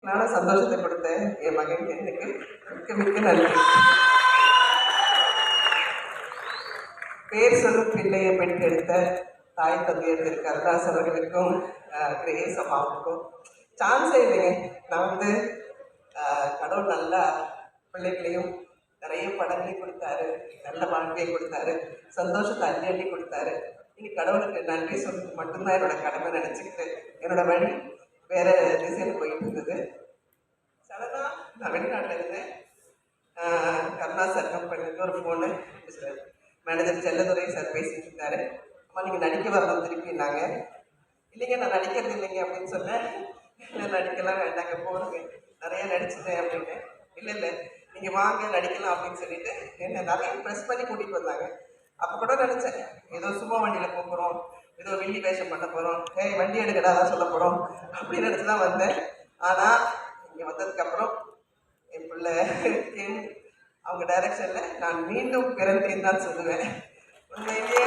நானும் சந்தோஷத்தை கொடுத்தேன் என் மகன் எனக்கு மிக்க மிக்க நன்றி. பேர் சொல்லும் பிள்ளையை பெற்றெடுத்த தாய் தந்தையர் திரு கருணாஸ் அவர்களுக்கும் கிரேஸ் அம்மாவுக்கும் சான்ஸே இல்லைங்க. நான் கடவுள் நல்லா பிள்ளைகளையும் நிறைய படங்களையும் கொடுத்தாரு, நல்ல வாழ்க்கையை கொடுத்தாரு, சந்தோஷத்தை அள்ளி அள்ளி கொடுத்தாரு. இனி கடவுளுக்கு நன்றி சொல்றது மட்டும்தான் என்னோட கடமை நினச்சிக்கிட்டு என்னோட வழி வேற திசையில் போயிட்டு இருந்தது. சடனா நான் வெளிநாட்டில் இருந்தேன். கருணாஸ் சார் கம்பெனிக்கு ஒரு ஃபோனு மேனேஜர் செல்லதுரை சார் பேசிட்டு இருந்தாரு. அம்மா நீங்கள் நடிக்க வரணும் திருப்பினாங்க. இல்லைங்க நான் நடிக்கிறது இல்லைங்க அப்படின்னு சொன்னேன். நடிக்கலாம் வேண்டாங்க, போடுங்க, நிறைய நடிச்சுட்டேன் அப்படின்னு. இல்லை நீங்கள் வாங்க நடிக்கலாம் அப்படின்னு சொல்லிட்டு என்னை நிறைய ப்ரெஸ் பண்ணி கூட்டிகிட்டு வந்தாங்க. அப்போ கூட நினச்சேன் ஏதோ சும்மா வண்டியில் போகிறோம், ஏதோ வெள்ளி வேஷம் பண்ண போகிறோம், வண்டி எடுக்கடா தான் சொல்ல போகிறோம் அப்படின்னு நினச்சி தான் வந்தேன். ஆனால் இங்கே வந்ததுக்கப்புறம் என் பிள்ளை அவங்க டைரக்ஷனில் நான் மீண்டும் பிறந்தேன்னு தான் சொல்லுவேன். உண்மையிலேயே